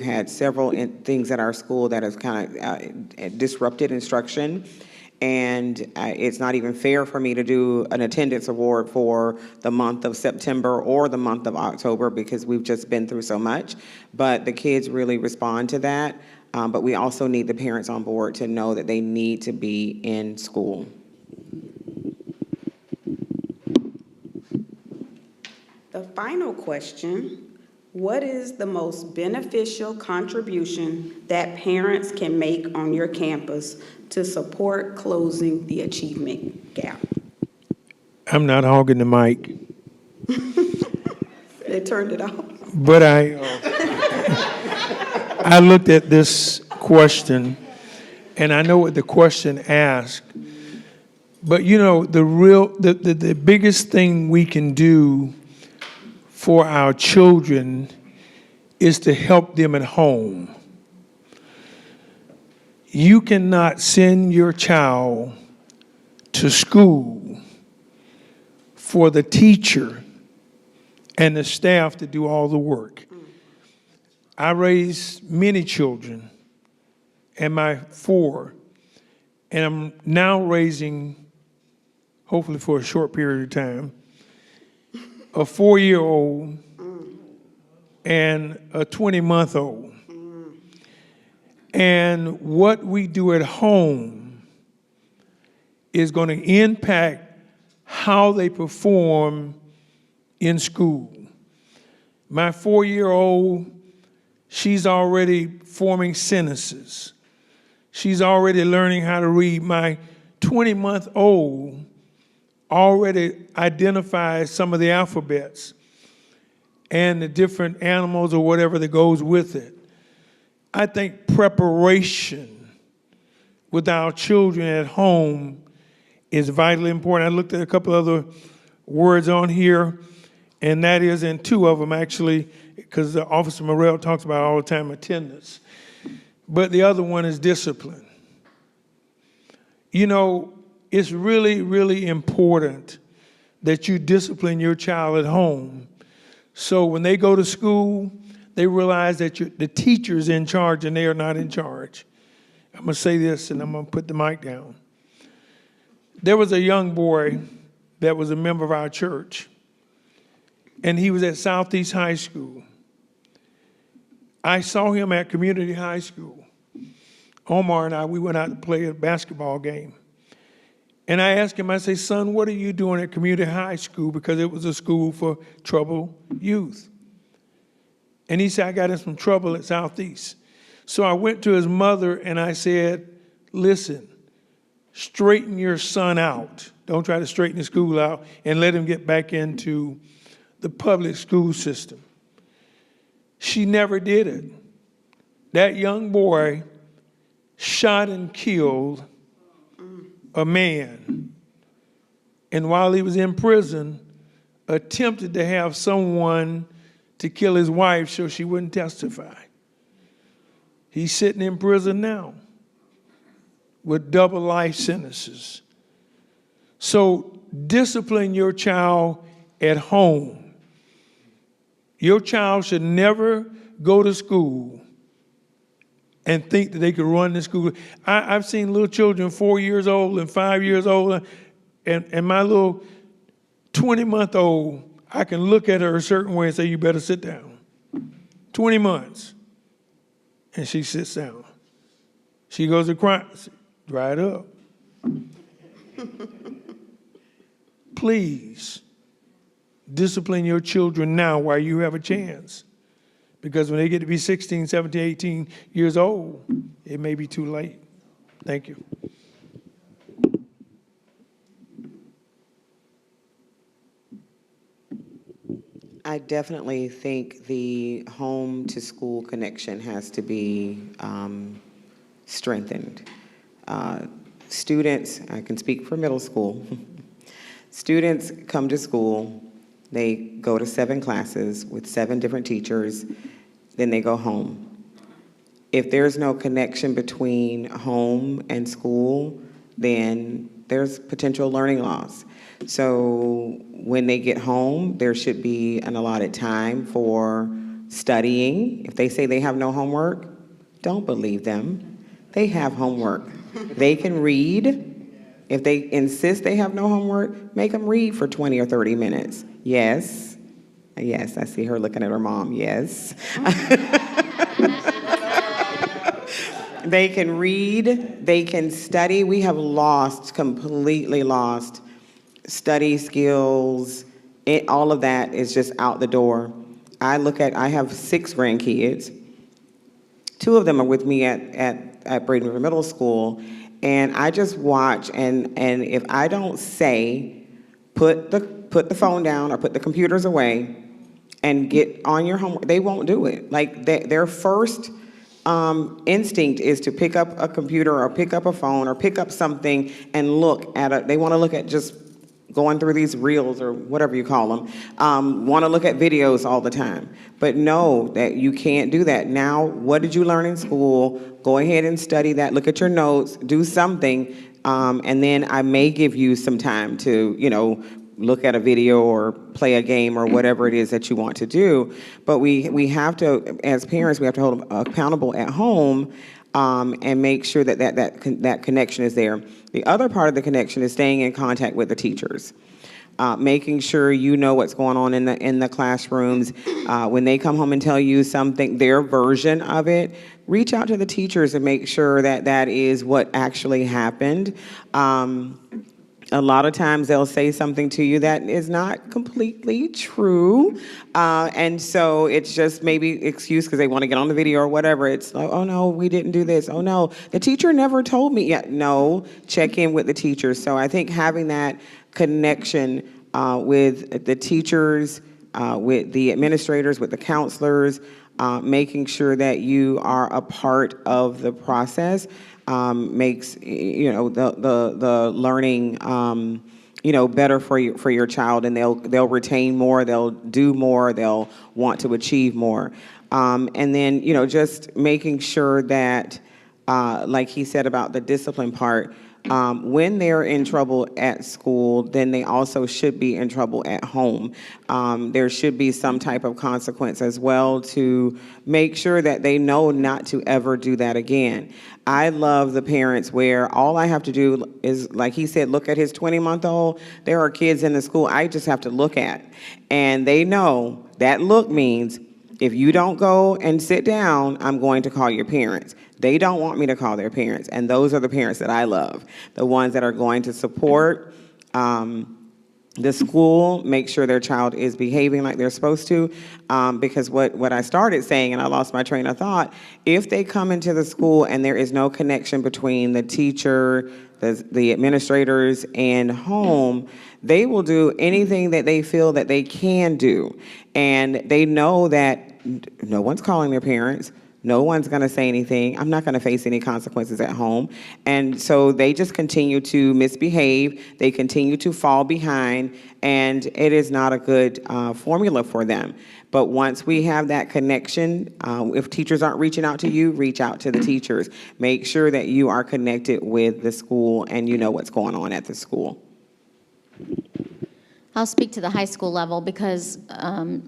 had several things at our school that have kind of disrupted instruction. And it's not even fair for me to do an attendance award for the month of September or the month of October because we've just been through so much. But the kids really respond to that. But we also need the parents on board to know that they need to be in school. The final question, what is the most beneficial contribution that parents can make on your campus to support closing the achievement gap? I'm not hogging the mic, They turned it off. but I looked at this question, and I know what the question asked. But the biggest thing we can do for our children is to help them at home. You cannot send your child to school for the teacher and the staff to do all the work. I raised many children, and my 4, and I'm now raising, hopefully for a short period of time, a 4-year-old and a 20-month-old. And what we do at home is going to impact how they perform in school. My 4-year-old, she's already forming sentences. She's already learning how to read. My 20-month-old already identifies some of the alphabets and the different animals or whatever that goes with it. I think preparation with our children at home is vitally important. I looked at a couple other words on here, and that is, and 2 of them actually, because Officer Morrell talks about all the time, attendance. But the other one is discipline. It's really, really important that you discipline your child at home. So when they go to school, they realize that the teacher's in charge and they are not in charge. I'm going to say this and I'm going to put the mic down. There was a young boy that was a member of our church, and he was at Southeast High School. I saw him at Community High School. Omar and I, we went out to play a basketball game. And I asked him, I said, son, what are you doing at Community High School? Because it was a school for troubled youth. And he said, I got in some trouble at Southeast. So I went to his mother and I said, listen, straighten your son out. Don't try to straighten the school out and let him get back into the public school system. She never did it. That young boy shot and killed a man. And while he was in prison, attempted to have someone to kill his wife so she wouldn't testify. He's sitting in prison now with double life sentences. So discipline your child at home. Your child should never go to school and think that they could run the school. I've seen little children 4 years old and 5 years old, and my little 20-month-old, I can look at her a certain way and say, you better sit down. 20 months. And she sits down. She goes to cry. Dry it up. Please discipline your children now while you have a chance. Because when they get to be 16, 17, 18 years old, it may be too late. Thank you. I definitely think the home to school connection has to be strengthened. Students, I can speak for middle school. Students come to school, they go to 7 classes with 7 different teachers, then they go home. If there's no connection between home and school, then there's potential learning loss. So when they get home, there should be an allotted time for studying. If they say they have no homework, don't believe them. They have homework. They can read. If they insist they have no homework, make them read for 20 or 30 minutes. Yes. Yes, I see her looking at her mom. Yes. They can read. They can study. We have completely lost study skills. All of that is just out the door. I have 6 grandkids. 2 of them are with me at Braden River Middle School, and I just watch, and if I don't say, put the phone down or put the computers away and get on your homework, they won't do it. Like their first instinct is to pick up a computer or pick up a phone or pick up something and they want to look at just going through these reels or whatever you call them, want to look at videos all the time. But know that you can't do that. Now, what did you learn in school? Go ahead and study that. Look at your notes. Do something. And then I may give you some time to, look at a video or play a game or whatever it is that you want to do. But we have to, as parents, we have to hold them accountable at home and make sure that connection is there. The other part of the connection is staying in contact with the teachers, making sure you know what's going on in the classrooms. When they come home and tell you something, their version of it, reach out to the teachers and make sure that is what actually happened. A lot of times they'll say something to you that is not completely true. And so it's just maybe excuse because they want to get on the video or whatever. It's like, oh no, we didn't do this. Oh no, the teacher never told me. Yeah, no, check in with the teachers. So I think having that connection with the teachers, with the administrators, with the counselors, making sure that you are a part of the process makes the learning better for your child, and they'll retain more, they'll do more, they'll want to achieve more, and then just making sure that like he said about the discipline part, When they're in trouble at school, then they also should be in trouble at home. There should be some type of consequence as well to make sure that they know not to ever do that again. I love the parents where all I have to do is, like he said, look at his 20-month-old. There are kids in the school I just have to look at. And they know that look means if you don't go and sit down, I'm going to call your parents. They don't want me to call their parents. And those are the parents that I love, the ones that are going to support the school, make sure their child is behaving like they're supposed to. Because what I started saying, and I lost my train of thought, if they come into the school and there is no connection between the teacher, the administrators, and home, they will do anything that they feel that they can do. And they know that no one's calling their parents. No one's going to say anything. I'm not going to face any consequences at home. And so they just continue to misbehave. They continue to fall behind, and it is not a good formula for them. But once we have that connection, if teachers aren't reaching out to you, reach out to the teachers. Make sure that you are connected with the school and you know what's going on at the school. I'll speak to the high school level because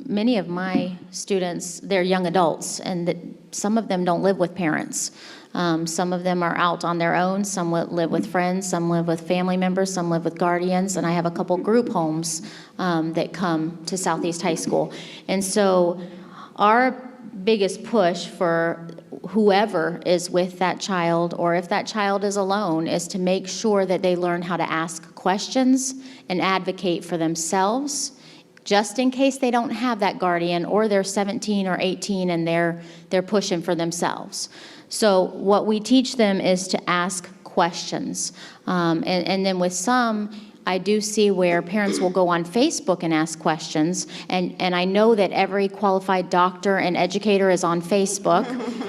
many of my students, they're young adults, and some of them don't live with parents. Some of them are out on their own, some live with friends, some live with family members, some live with guardians, and I have a couple group homes that come to Southeast High School. And so our biggest push for whoever is with that child, or if that child is alone, is to make sure that they learn how to ask questions and advocate for themselves, just in case they don't have that guardian, or they're 17 or 18 and they're pushing for themselves. So what we teach them is to ask questions. And then with some, I do see where parents will go on Facebook and ask questions, and I know that every qualified doctor and educator is on Facebook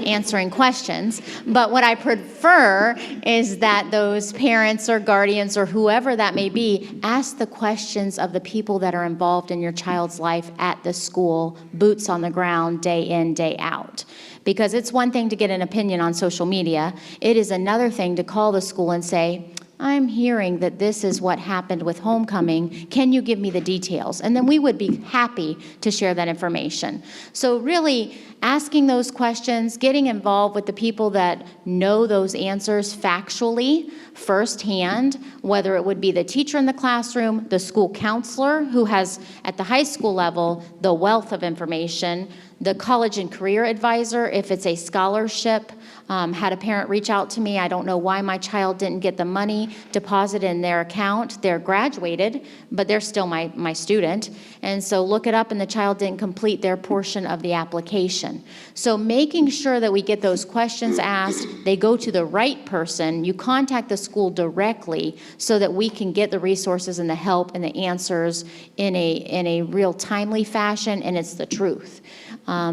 answering questions, but what I prefer is that those parents or guardians or whoever that may be ask the questions of the people that are involved in your child's life at the school, boots on the ground, day in, day out. Because it's one thing to get an opinion on social media, it is another thing to call the school and say, I'm hearing that this is what happened with homecoming. Can you give me the details? And then we would be happy to share that information. So really asking those questions, getting involved with the people that know those answers factually, firsthand, whether it would be the teacher in the classroom, the school counselor who has, at the high school level, the wealth of information, the college and career advisor, if it's a scholarship. Had a parent reach out to me, I don't know why my child didn't get the money deposited in their account. They're graduated, but they're still my student. And so look it up, and the child didn't complete their portion of the application. So making sure that we get those questions asked, they go to the right person, you contact the school directly so that we can get the resources and the help and the answers in a real timely fashion, and it's the truth.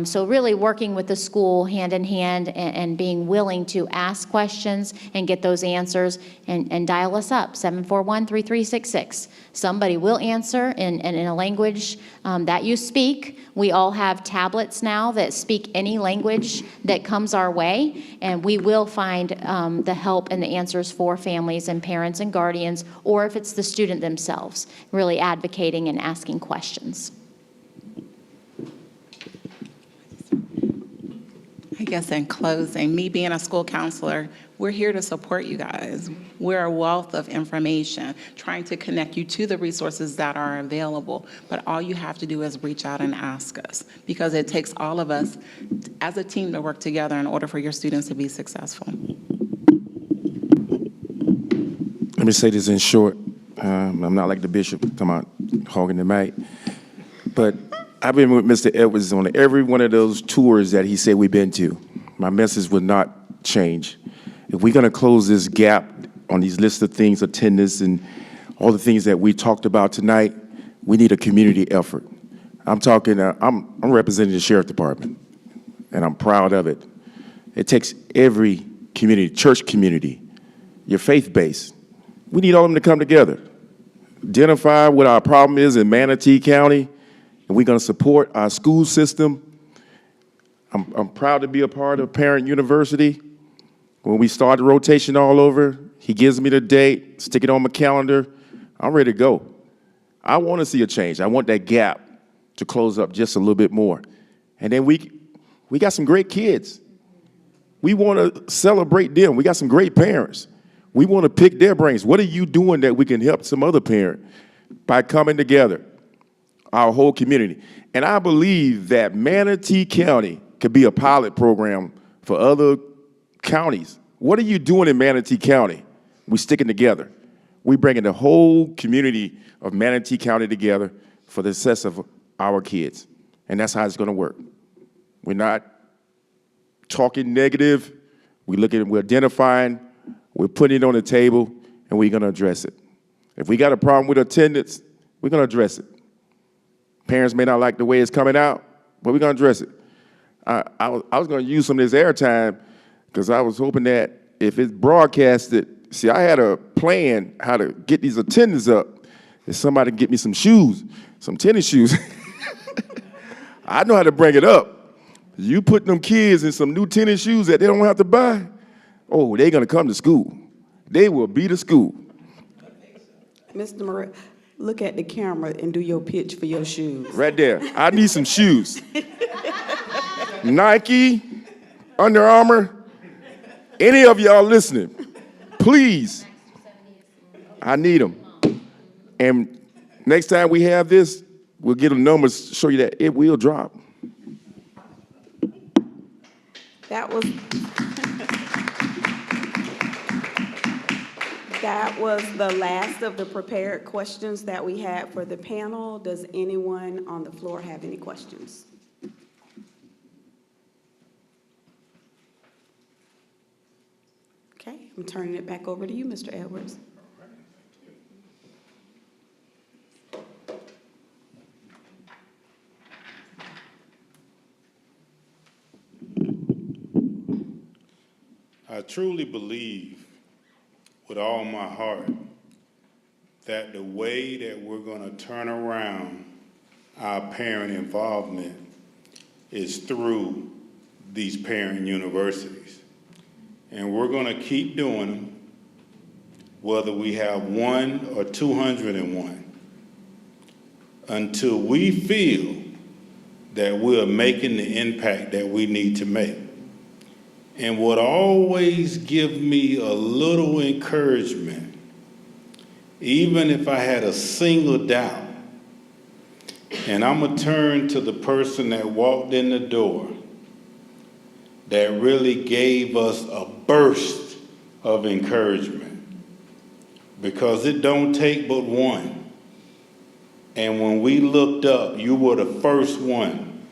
So really working with the school hand in hand and being willing to ask questions and get those answers, and dial us up, 741-3366. Somebody will answer in a language that you speak. We all have tablets now that speak any language that comes our way, and we will find the help and the answers for families and parents and guardians, or if it's the student themselves, really advocating and asking questions. I guess in closing, me being a school counselor, we're here to support you guys. We're a wealth of information, trying to connect you to the resources that are available. But all you have to do is reach out and ask us, because it takes all of us as a team to work together in order for your students to be successful. Let me say this in short. I'm not like the bishop, talking about hogging the mic. But I've been with Mr. Edwards on every one of those tours that he said we've been to. My message would not change. If we're going to close this gap on these lists of things, attendance, and all the things that we talked about tonight, we need a community effort. I'm talking, I'm representing the sheriff department, and I'm proud of it. It takes every community, church community, your faith base. We need all of them to come together, identify what our problem is in Manatee County, and we're going to support our school system. I'm proud to be a part of Parent University. When we start the rotation all over, he gives me the date, stick it on my calendar. I'm ready to go. I want to see a change. I want that gap to close up just a little bit more. And then we got some great kids. We want to celebrate them. We got some great parents. We want to pick their brains. What are you doing that we can help some other parent by coming together, our whole community? And I believe that Manatee County could be a pilot program for other counties. What are you doing in Manatee County? We sticking together. We bringing the whole community of Manatee County together for the success of our kids. And that's how it's going to work. We're not talking negative. We're identifying, we're putting it on the table, and we're going to address it. If we got a problem with attendance, we're going to address it. Parents may not like the way it's coming out, but we're going to address it. I was going to use some of this airtime because I was hoping that if it's broadcasted, see, I had a plan how to get these attendance up. If somebody can get me some shoes, some tennis shoes, I know how to bring it up. You put them kids in some new tennis shoes that they don't have to buy, oh, they're going to come to school. They will be to school. Mr. Murray, look at the camera and do your pitch for your shoes. Right there. I need some shoes. Nike, Under Armour, any of y'all listening, please, I need them. And next time we have this, we'll get the numbers to show you that it will drop. That was the last of the prepared questions that we had for the panel. Does anyone on the floor have any questions? Okay, I'm turning it back over to you, Mr. Edwards. I truly believe with all my heart that the way that we're going to turn around our parent involvement is through these parent universities. And we're going to keep doing them, whether we have 1 or 201, until we feel that we're making the impact that we need to make. And what always gives me a little encouragement, even if I had a single doubt, and I'm going to turn to the person that walked in the door that really gave us a burst of encouragement, because it don't take but one. And when we looked up, you were the first one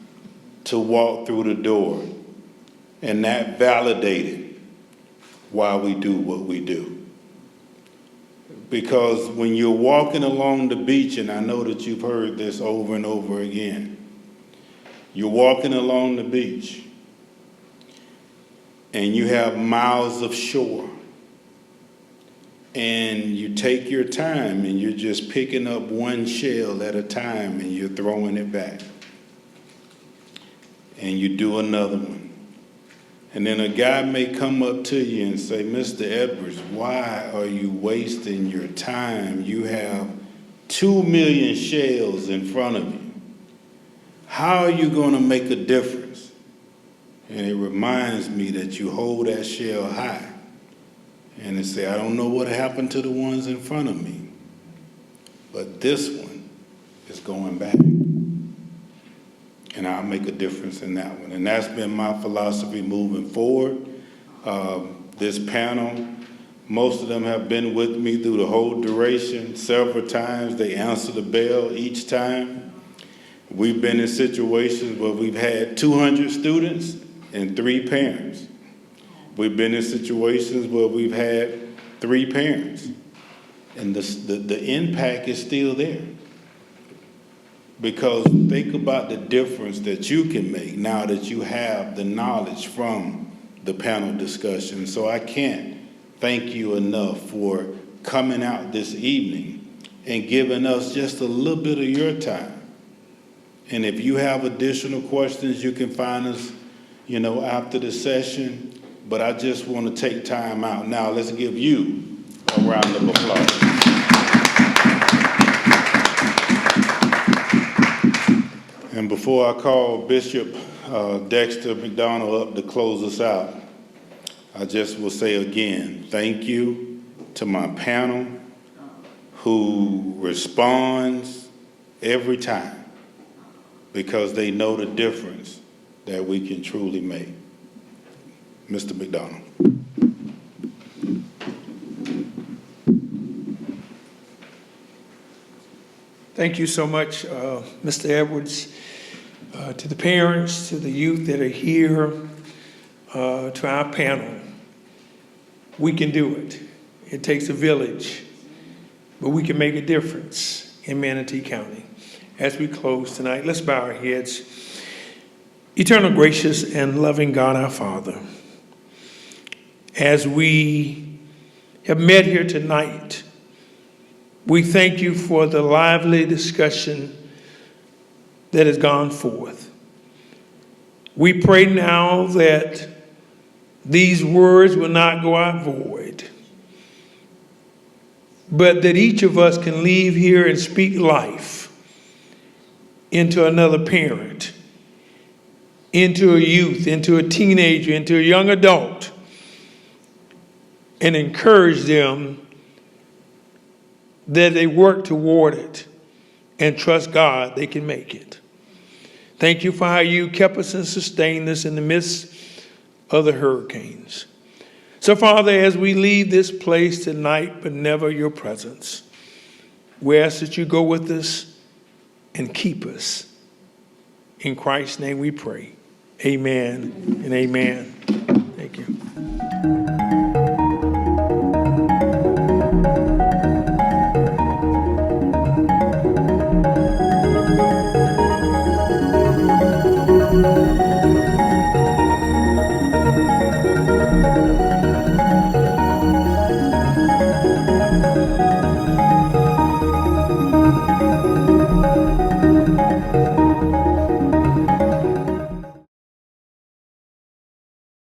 to walk through the door. And that validated why we do what we do. Because when you're walking along the beach, and I know that you've heard this over and over again, you're walking along the beach and you have miles of shore, and you take your time and you're just picking up one shell at a time and you're throwing it back. And you do another one. And then a guy may come up to you and say, Mr. Edwards, why are you wasting your time? You have 2 million shells in front of you. How are you going to make a difference? And it reminds me that you hold that shell high and they say, I don't know what happened to the ones in front of me, but this one is going back. And I'll make a difference in that one. And that's been my philosophy moving forward. This panel, most of them have been with me through the whole duration. Several times they answer the bell each time. We've been in situations where we've had 200 students and 3 parents. We've been in situations where we've had 3 parents. And the impact is still there. Because think about the difference that you can make now that you have the knowledge from the panel discussion. So I can't thank you enough for coming out this evening and giving us just a little bit of your time. And if you have additional questions, you can find us, after the session. but I just want to take time out now. Let's give you a round of applause. And before I call Bishop Dexter McDonald up to close us out, I just will say again, thank you to my panel who responds every time because they know the difference that we can truly make. Mr. McDonald. Thank you so much, Mr. Edwards, to the parents, to the youth that are here, to our panel. We can do it. It takes a village, but we can make a difference in Manatee County. As we close tonight, let's bow our heads. Eternal, gracious, and loving God, our Father, as we have met here tonight, we thank you for the lively discussion that has gone forth. We pray now that these words will not go out void, but that each of us can leave here and speak life into another parent, into a youth, into a teenager, into a young adult, and encourage them that they work toward it and trust God they can make it. Thank you for how you kept us and sustained us in the midst of the hurricanes. So, Father, as we leave this place tonight, but never your presence, we ask that you go with us and keep us. In Christ's name we pray. Amen and amen. Thank you.